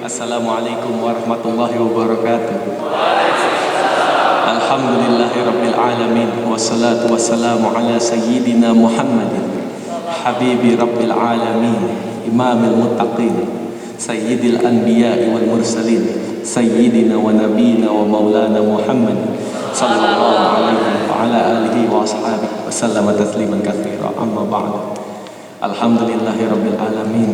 Assalamualaikum warahmatullahi wabarakatuh. Alhamdulillahirabbil alamin wassalatu wassalamu ala sayyidina Muhammadin habibi rabbil alamin imamil muttaqin sayyidil anbiya'i wal mursalin sayyidina wa nabiyina wa maulana Muhammad sallallahu alaihi wa ala alihi wa ashabihi wa sallama tasliman katsira. Amma ba'du. Alhamdulillahirabbil alamin.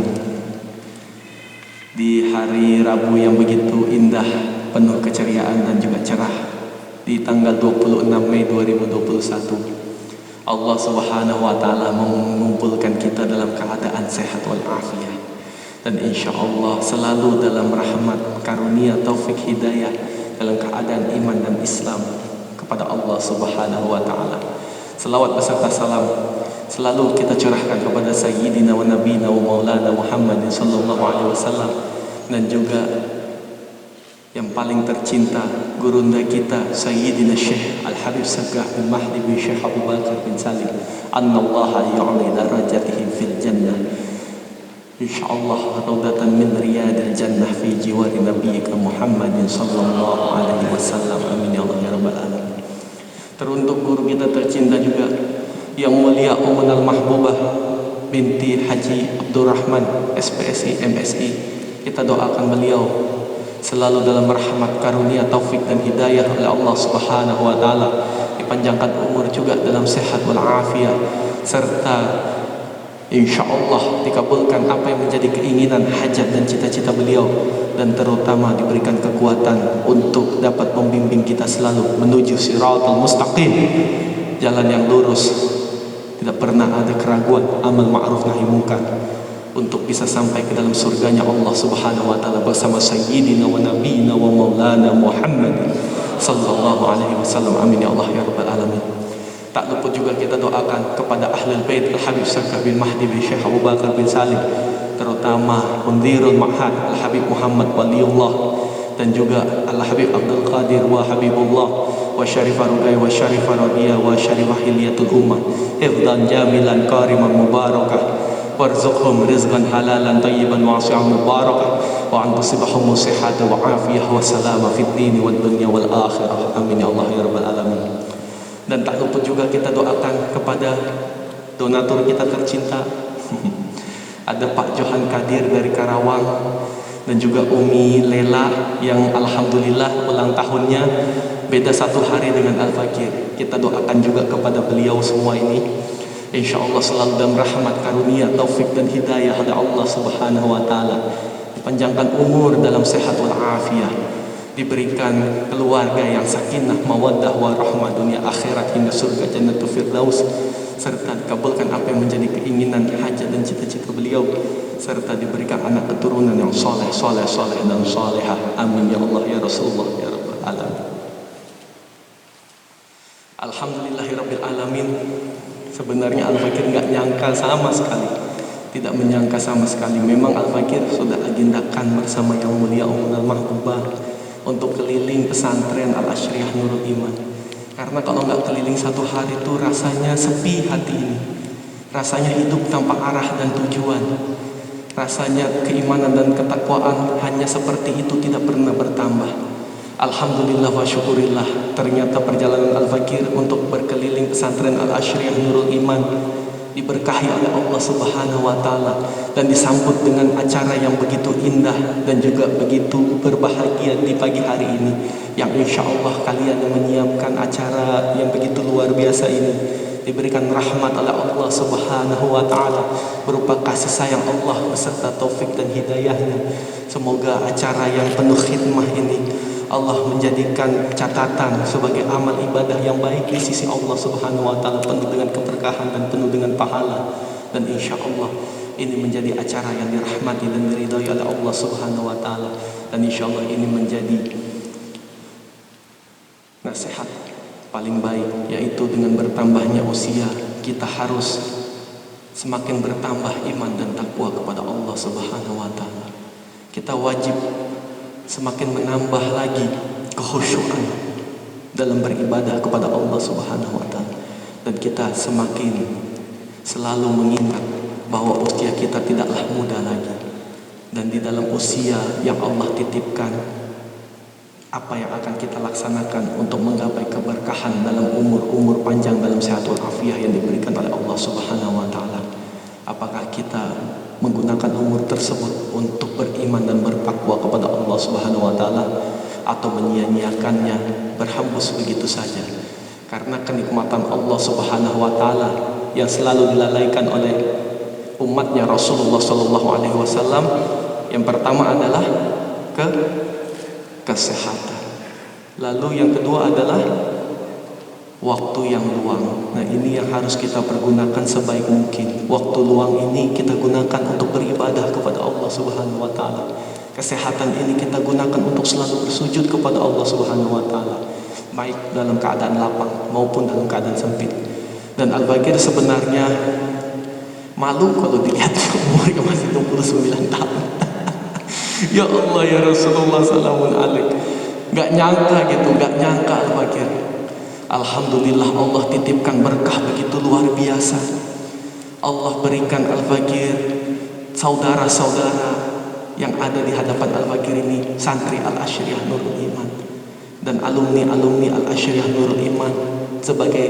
Di hari Rabu yang begitu indah, penuh keceriaan dan juga cerah, di tanggal 26 Mei 2021, Allah Subhanahu wa Ta'ala mengumpulkan kita dalam keadaan sehat walafiat, dan insya Allah selalu dalam rahmat, karunia, taufik, hidayah, dalam keadaan iman dan Islam kepada Allah Subhanahu wa Ta'ala. Selawat beserta salam selalu kita curahkan kepada Sayyidina wa Nabiyina wa Maulana Muhammad sallallahu alaihi wasallam, dan juga yang paling tercinta gurunda kita Sayyidina Syekh Al-Habib Sagah bin Mahdi bin Syekh Abu Bakar bin Salim, annallaha yu'li darajatihim fil jannah insyaallah raudatan min riyadil jannah fi jiwari nabiyyika Muhammadin sallallahu alaihi wasallam. Amin ya Allah ya rabbal alamin. Teruntuk guru kita tercinta juga yang mulia Umunal Mahbubah binti Haji Abdurrahman SPSI MSI, kita doakan beliau selalu dalam rahmat, karunia, taufik dan hidayah oleh Allah Subhanahu wa Ta'ala, dipanjangkan umur juga dalam sehat walafiat, serta insya Allah dikabulkan apa yang menjadi keinginan, hajat dan cita-cita beliau, dan terutama diberikan kekuatan untuk dapat membimbing kita selalu menuju siratal mustaqim, jalan yang lurus, tidak pernah ada keraguan, amal ma'ruf nahi munkar, untuk bisa sampai ke dalam surganya Allah Subhanahu wa Ta'ala bersama Sayyidina wa Nabiyina wa Maulana Muhammad sallallahu alaihi wasallam. Amin ya Allah ya rabbal alamin. Tak luput juga kita doakan kepada Ahlul Bait Al-Habib Sagah bin Mahdi bin Syekh Abu Bakar bin Salim, terutama Mundirul Ma'had Al-Habib Muhammad Waliullah, dan juga Al-Habib Abdul Qadir wa Habibullah wa Syarifah Ruqayyah wa Syarifah Radiyah wa Syarifah Hilyatul Ummah, hifdzan jamilan kariman mubarakah, warzuqhum rizqan halalan tayyiban wasi'an mubarakah, wa an tusibahum sihhatan wa afiyah wa salama fid dini wad dunya wal akhirah. Amin ya Allah ya rabbal alamin. Dan tak luput juga kita doakan kepada donatur kita tercinta ada Pak Johan Kadir dari Karawang, dan juga Umi Lela yang alhamdulillah ulang tahunnya beda satu hari dengan Al-Fakir. Kita doakan juga kepada beliau semua ini, insya Allah selalu dalam rahmat, karunia, taufik dan hidayah oleh Allah Subhanahu wa Ta'ala, dipanjangkan umur dalam sehat walafiat, diberikan keluarga yang sakinah, mawaddah, warahmah dunia akhirat hingga surga jannatul firdaus, serta dikabulkan apa yang menjadi keinginan, hajat dan cita-cita beliau, serta diberikan anak keturunan yang soleh dan solehah. Amin ya Allah ya Rasulullah ya rabbal alamin. Alhamdulillahirabbil alamin. Sebenarnya Al-Fakir nggak nyangka sama sekali, tidak menyangka sama sekali. Memang Al-Fakir sudah agendakan bersama yang mulia Umunal Mahbubah untuk keliling pesantren Al-Asyriyah Nurul Iman. Karena kalau nggak keliling satu hari itu rasanya sepi hati ini, rasanya hidup tanpa arah dan tujuan, rasanya keimanan dan ketakwaan hanya seperti itu, tidak pernah bertambah. Alhamdulillah wa syukurillah, ternyata perjalanan Al-Fakir untuk berkeliling pesantren Al-Asyriyah Nurul Iman diberkahi oleh Allah Subhanahu wa Ta'ala dan disambut dengan acara yang begitu indah dan juga begitu berbahagia di pagi hari ini, yang insya Allah kalian yang menyiapkan acara yang begitu luar biasa ini diberikan rahmat oleh Allah Subhanahu wa Ta'ala berupa kasih sayang Allah beserta taufik dan hidayahnya. Semoga acara yang penuh khidmah ini Allah menjadikan catatan sebagai amal ibadah yang baik di sisi Allah Subhanahu wa Ta'ala, penuh dengan keberkahan dan penuh dengan pahala. Dan insya Allah ini menjadi acara yang dirahmati dan diridhai oleh Allah Subhanahu wa Ta'ala. Dan insya Allah ini menjadi nasihat paling baik, yaitu dengan bertambahnya usia kita harus semakin bertambah iman dan takwa kepada Allah Subhanahu wa Ta'ala. Kita wajib semakin menambah lagi kekhusyuan dalam beribadah kepada Allah Subhanahu wa Ta'ala, dan kita semakin selalu mengingat bahwa usia kita tidaklah muda lagi, dan di dalam usia yang Allah titipkan apa yang akan kita laksanakan untuk menggapai keberkahan dalam umur panjang dalam sehatul afiah yang diberikan oleh Allah Subhanahu wa Ta'ala. Apakah kita menggunakan umur tersebut untuk beriman dan bertakwa kepada Allah Subhanahu wa Ta'ala, atau menyia-nyiakannya berhembus begitu saja? Karena kenikmatan Allah Subhanahu wa Ta'ala yang selalu dilalaikan oleh umatnya Rasulullah Sallallahu Alaihi Wasallam, yang pertama adalah kesehatan, lalu yang kedua adalah waktu yang luang. Nah, ini yang harus kita pergunakan sebaik mungkin. Waktu luang ini kita gunakan untuk beribadah kepada Allah Subhanahu wa Ta'ala. Kesehatan ini kita gunakan untuk selalu bersujud kepada Allah Subhanahu wa Ta'ala, baik dalam keadaan lapang maupun dalam keadaan sempit. Dan Al-Fakir sebenarnya malu kalau dilihat umurnya masih 29 tahun. Ya Allah ya Rasulullah salamun alaik. Gak nyangka gitu, gak nyangka Al-Fakir. Alhamdulillah Allah titipkan berkah begitu luar biasa. Allah berikan Al-Fakir saudara-saudara yang ada di hadapan Al-Fakir ini, santri Al-Asyriyah Nurul Iman dan alumni-alumni Al-Asyriyah Nurul Iman, sebagai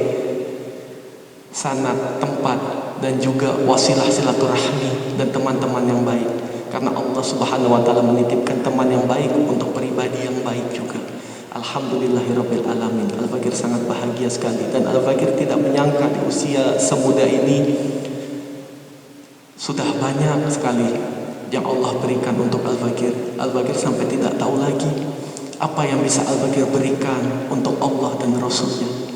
sanad, tempat, dan juga wasilah silaturahmi dan teman-teman yang baik. Karena Allah Subhanahu wa Ta'ala menitipkan teman yang baik untuk pribadi yang baik juga. Alhamdulillahirabbil alamin. Al-Fakir sangat bahagia sekali, dan Al-Fakir tidak menyangka di usia semuda ini sudah banyak sekali yang Allah berikan untuk Al-Fakir. Al-Fakir sampai tidak tahu lagi apa yang bisa Al-Fakir berikan untuk Allah dan Rasulnya,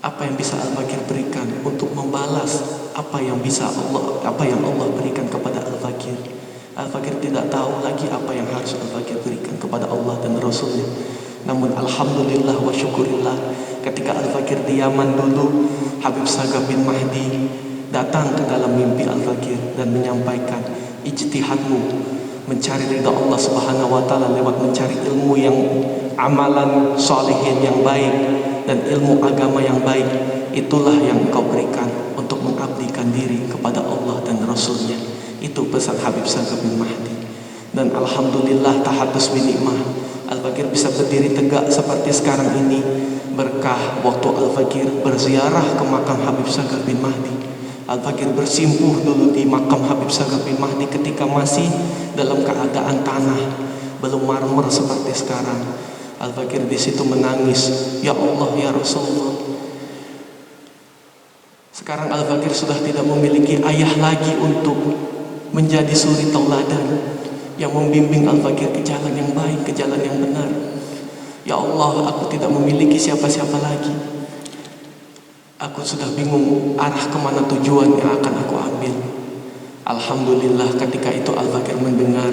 apa yang bisa Al-Fakir berikan untuk membalas apa yang Allah berikan kepada Al-Fakir. Al-Fakir tidak tahu lagi apa yang harus Al-Fakir berikan kepada Allah dan Rasulnya. Namun alhamdulillah wa syukurillah, ketika Al-Fakir di Yaman dulu, Habib Sagaf bin Mahdi datang ke dalam mimpi Al-Fakir dan menyampaikan, ijtihadmu mencari ridha Allah Subhanahu wa Ta'ala lewat mencari ilmu yang amalan salihin yang baik dan ilmu agama yang baik, itulah yang engkau berikan untuk mengabdikan diri kepada Allah dan Rasulnya. Itu pesan Habib Sagaf bin Mahdi. Dan alhamdulillah tahadus bin nikmah, Al-Fakir bisa berdiri tegak seperti sekarang ini berkah waktu Al-Fakir berziarah ke makam Habib Sagaf bin Mahdi. Al-Fakir bersimpuh dulu di makam Habib Sagaf bin Mahdi ketika masih dalam keadaan tanah, belum marmer seperti sekarang. Al-Fakir di situ menangis, ya Allah ya Rasulullah. Sekarang Al-Fakir sudah tidak memiliki ayah lagi untuk menjadi suri tauladan yang membimbing Al-Fakir ke jalan yang baik, ke jalan yang benar. Ya Allah, aku tidak memiliki siapa-siapa lagi. Aku sudah bingung arah kemana tujuan yang akan aku ambil. Alhamdulillah ketika itu Al-Fakir mendengar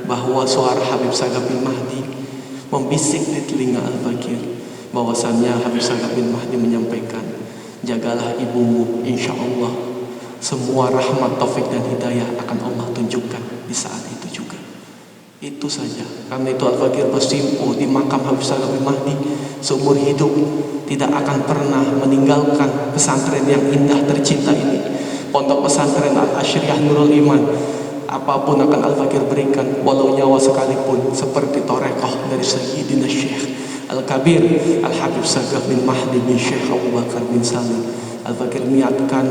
bahwa suara Habib Sagaf bin Mahdi membisik di telinga Al-Fakir, bahwasannya Habib Sagaf bin Mahdi menyampaikan, jagalah ibumu, insya Allah semua rahmat, taufik dan hidayah akan Allah tunjukkan di saat itu juga. Itu saja. Karena itu Al-Fakir bersimpuh di makam Habib Sagaf bin Mahdi seumur hidup tidak akan pernah meninggalkan pesantren yang indah tercinta ini. Pondok pesantren Al-Asyriyah Nurul Iman, apapun akan Al-Fakir berikan, walau nyawa sekalipun, seperti torekoh dari Sayyidina Syekh Al-Kabir Al-Habib Sagaf bin Mahdi bin Syekh Abu Bakar bin Salim. Al-Fakir niatkan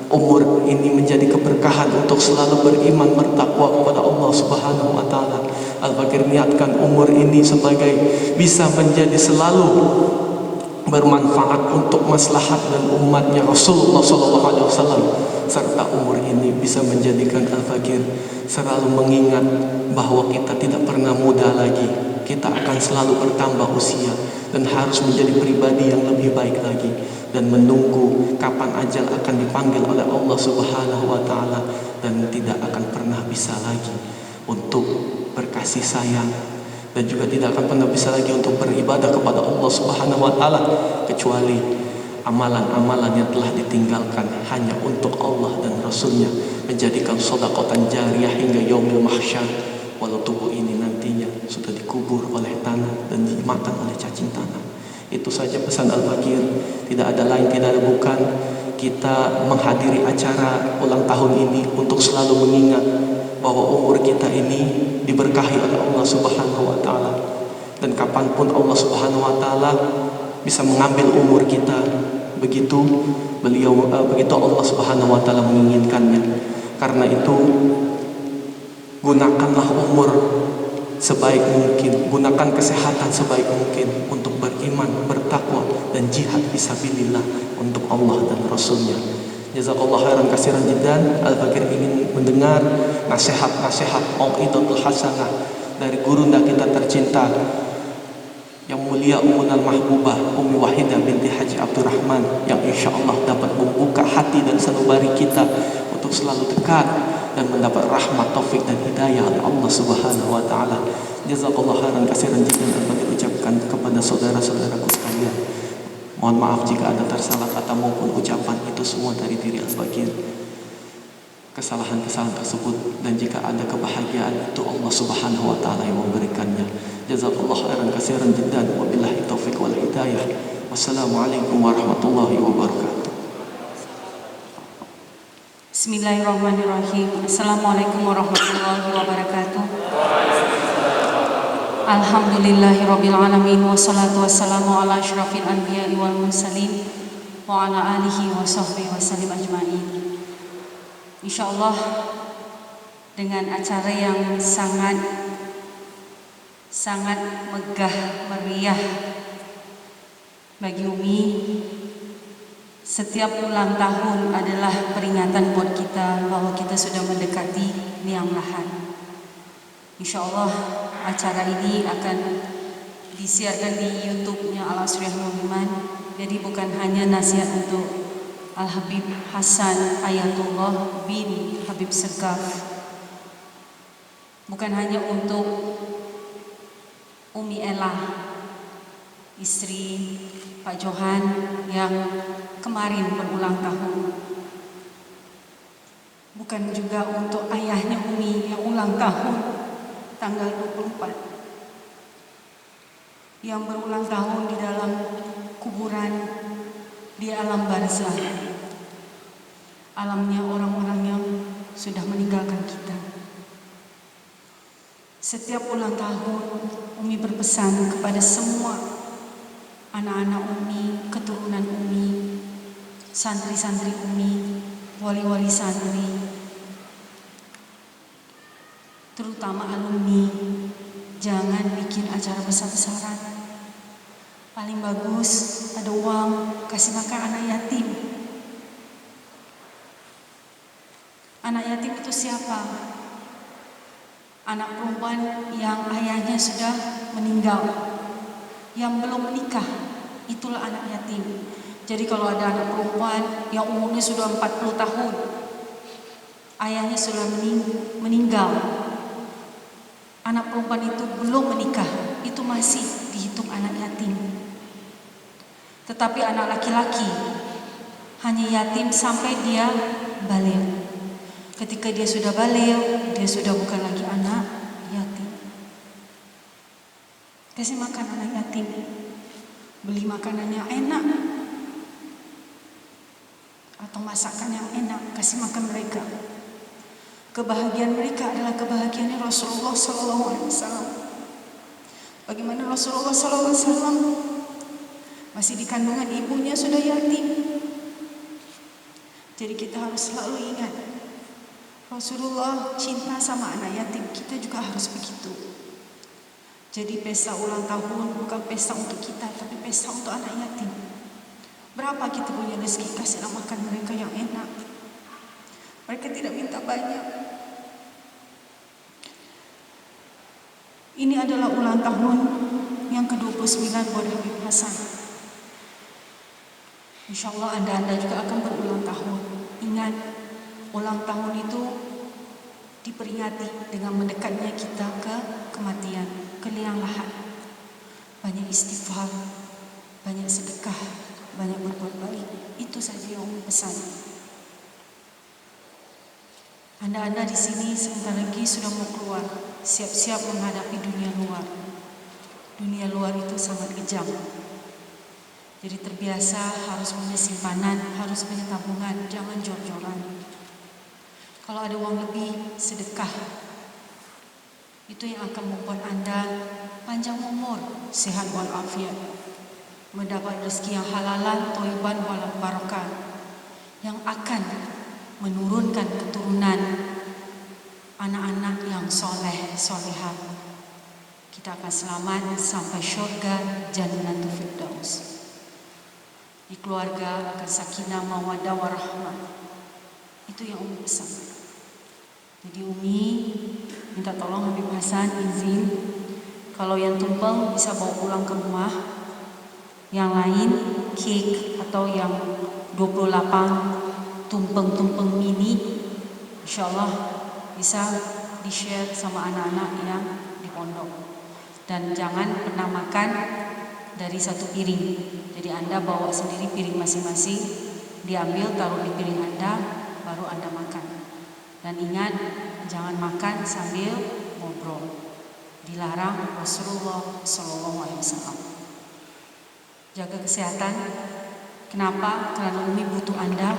umur ini menjadi keberkahan untuk selalu beriman bertakwa kepada Allah Subhanahu wa taala. Al-Fakir niatkan umur ini sebagai bisa menjadi selalu bermanfaat untuk maslahat dan umatnya Rasulullah SAW, serta umur ini bisa menjadikan Al-Fakir selalu mengingat bahwa kita tidak pernah muda lagi, kita akan selalu bertambah usia dan harus menjadi pribadi yang lebih baik lagi, dan menunggu kapan ajal akan dipanggil oleh Allah Subhanahu wa taala, dan tidak akan pernah bisa lagi untuk berkasih sayang, dan juga tidak akan pernah bisa lagi untuk beribadah kepada Allah Subhanahu wa taala, kecuali amalan-amalan yang telah ditinggalkan hanya untuk Allah dan Rasulnya, menjadikan sedekahatan jariyah hingga yaumil mahsyar, walau tubuh ini nantinya sudah dikubur oleh tanah dan dimakan oleh cacing tanah. Itu saja pesan Al-Fakir, tidak ada lain, tidak ada bukan. Kita menghadiri acara ulang tahun ini untuk selalu mengingat bahwa umur kita ini diberkahi oleh Allah Subhanahu wa taala, dan kapanpun Allah Subhanahu wa taala bisa mengambil umur kita, begitu Allah Subhanahu wa taala menginginkannya. Karena itu gunakanlah umur sebaik mungkin, gunakan kesehatan sebaik mungkin untuk beriman, bertakwa, dan jihad fisabilillah untuk Allah dan Rasulnya. Jazakallah khairan katsiran jiddan. Al-Fakir ingin mendengar nasihat-nasihat mau'izatul hasanah dari gurunda kita tercinta yang mulia Ummunal Mahbubah Ummi Wahidah binti Haji Abdurrahman, yang insyaallah dapat membuka hati dan sanubari kita untuk selalu dekat dan mendapat rahmat, taufik dan hidayah oleh Allah Subhanahu wa taala. Jazakallah khairan katsiran jiddan. Al-Fakir ucapkan kepada saudara-saudaraku sekalian, mohon maaf jika ada tersalah kata maupun ucapan, itu semua dari diri Al-Fakir. Kesalahan-kesalahan tersebut, dan jika ada kebahagiaan, itu Allah Subhanahu wa taala yang memberikannya. Jazakallah khairan katsiran jiddan. Wabillahi taufik wal hidayah. Wassalamualaikum warahmatullahi wabarakatuh. Bismillahirrahmanirrahim. Assalamualaikum warahmatullahi wabarakatuh. Alhamdulillahirabbil alamin, wassalatu wassalamu ala asyrafil anbiya'i wal mursalin wa ala alihi wa sahbihi wasallim ajmain. Insyaallah dengan acara yang sangat megah meriah bagi Umi. Setiap ulang tahun adalah peringatan buat kita bahwa kita sudah mendekati liang lahat. Insyaallah acara ini akan disiarkan di YouTube-nya Al-Asyriyah Nurul Iman. Jadi bukan hanya nasihat untuk Al-Habib Hasan Ayatullah bin Habib Sagaf, bukan hanya untuk Umi Ella, istri Pak Johan yang kemarin berulang tahun, bukan juga untuk ayahnya Umi yang ulang tahun tanggal 24, yang berulang tahun di dalam kuburan di alam barzah, alamnya orang-orang yang sudah meninggalkan kita. Setiap ulang tahun Umi berpesan kepada semua anak-anak Umi, keturunan Umi, santri-santri Umi, wali-wali santri, terutama alumni, jangan bikin acara besar-besaran. Paling bagus ada uang, kasih makan anak yatim. Anak yatim itu siapa? Anak perempuan yang ayahnya sudah meninggal, yang belum menikah, itulah anak yatim. Jadi kalau ada anak perempuan yang umurnya sudah 40 tahun, ayahnya sudah meninggal, anak perempuan itu belum menikah, itu masih dihitung anak yatim. Tetapi anak laki-laki hanya yatim sampai dia balik. Ketika dia sudah balik, dia sudah bukan lagi anak yatim. kasih makan anak yatim, beli makanan yang enak atau masakan yang enak, kasih makan mereka. Kebahagiaan mereka adalah kebahagiaan Rasulullah SAW. Bagaimana Rasulullah SAW masih di kandungan ibunya sudah yatim. Jadi kita harus selalu ingat, Rasulullah cinta sama anak yatim, kita juga harus begitu. Jadi pesta ulang tahun bukan pesta untuk kita, tapi pesta untuk anak yatim. Berapa kita punya rezeki, kasihlah makan mereka yang enak. Mereka tidak minta banyak. Ini adalah ulang tahun yang ke-29 buat Habib Hasan. InsyaAllah anda juga akan berulang tahun. Ingat, ulang tahun itu diperingati dengan mendekatnya kita ke kematian, ke liang lahat. Banyak istighfar, banyak sedekah, banyak berbuat baik. Itu saja yang Umi pesan. Anda di sini sebentar lagi sudah mau keluar, siap-siap menghadapi dunia luar. Dunia luar itu sangat kejam. Jadi terbiasa harus punya simpanan, harus punya tabungan, jangan jor-joran. Kalau ada uang lebih, sedekah. Itu yang akan membuat Anda panjang umur, sehat walafiat, mendapat rezeki yang halalan, thayyiban wal barakah, yang akan menurunkan keturunan anak-anak yang soleh, solehah. Kita akan selamat sampai syurga Jannatul Firdaus. Di keluarga akan sakinah, mawaddah, warahmah. Itu yang Umi pesan. Jadi Umi minta tolong Habib Hasan izin, kalau yang tumpeng bisa bawa pulang ke rumah, yang lain cake atau yang 28 tumpeng-tumpeng mini, insyaallah bisa di-share sama anak-anak yang di pondok. Dan jangan pernah makan dari satu piring. Jadi Anda bawa sendiri piring masing-masing, diambil taruh di piring Anda, baru Anda makan. Dan ingat, jangan makan sambil ngobrol. Dilarang Rasulullah SAW. Jaga kesehatan. Kenapa? Karena Umi butuh Anda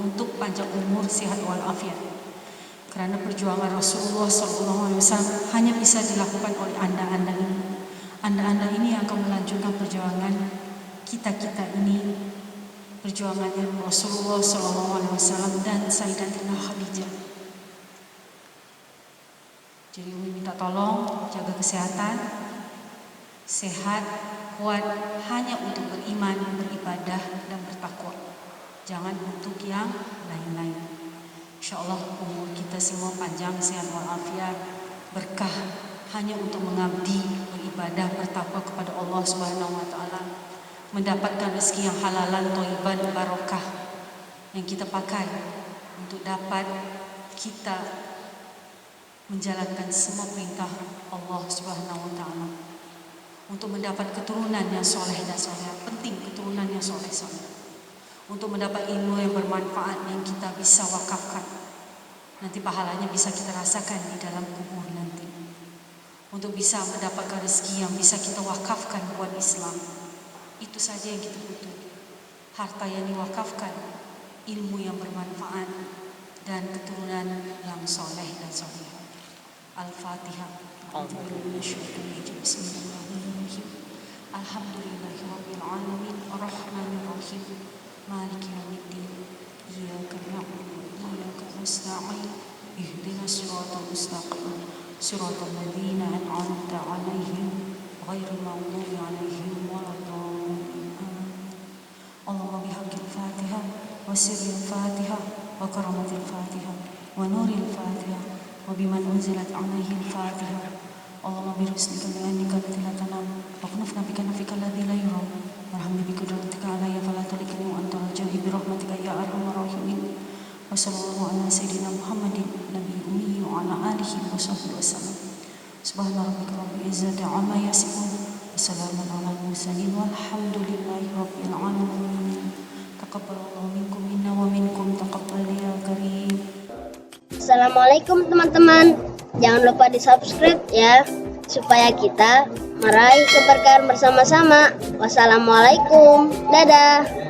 untuk panjang umur, sehat walafiat. Karena perjuangan Rasulullah SAW hanya bisa dilakukan oleh Anda ini. Anda ini yang akan melanjutkan perjuangan kita ini, perjuangannya Rasulullah SAW dan Sayyidatina Khadijah. Jadi Umi minta tolong jaga kesehatan, sehat, kuat, hanya untuk beriman, beribadah dan bertakwa. Jangan untuk yang lain-lain. InsyaAllah umur kita semua panjang, sehat walafiat, berkah, hanya untuk mengabdi, beribadah, bertakwa kepada Allah Subhanahu wa taala, mendapatkan rezeki yang halalan, thayyiban, barokah yang kita pakai untuk dapat kita menjalankan semua perintah Allah Subhanahu wa taala, untuk mendapat keturunan yang soleh dan soleh. Penting keturunan yang soleh-soleh, untuk mendapat ilmu yang bermanfaat yang kita bisa wakafkan. Nanti pahalanya bisa kita rasakan di dalam kubur nanti. Untuk bisa mendapatkan rezeki yang bisa kita wakafkan buat Islam. Itu saja yang kita butuh. Harta yang diwakafkan, ilmu yang bermanfaat, dan keturunan yang soleh dan soleh. Al-Fatihah. Bismillahirrahmanirrahim. Alhamdulillahirabbil alamin, arrahmanirrahim, maliki yaumiddin, iyyaka na'budu wa iyyaka nasta'in, ihdinas siratal mustaqim, siratal ladzina an'amta 'alaihim ghairil maghdubi 'alaihim waladdallin. Allahumma bihaqqil Fatihah wa sirril Fatihah wa karamatil Fatihah wa nuril Fatihah wa biman unzilat 'alaihi al-Fatihah. Allahumma birusnika bi'annika la tanam wa kunafna bika nafika alladhi la yuram warhamni bi qudratika alayya fala tulikni wa anta raja'i bi rahmatika ya arhamar rahimin. Wa sallallahu ala sayyidina Muhammadin nabiyyi ummi wa ala alihi wa sahbihi wasallam. Subhana rabbika rabbil izzati amma yasifun wa salamun ala al-mursalin walhamdulillahi rabbil alamin. Taqabbalallahu minkum minna wa minkum taqabbal ya karim. Assalamualaikum teman-teman. Jangan lupa di subscribe ya, supaya kita meraih keberkahan bersama-sama. Wassalamualaikum. Dadah.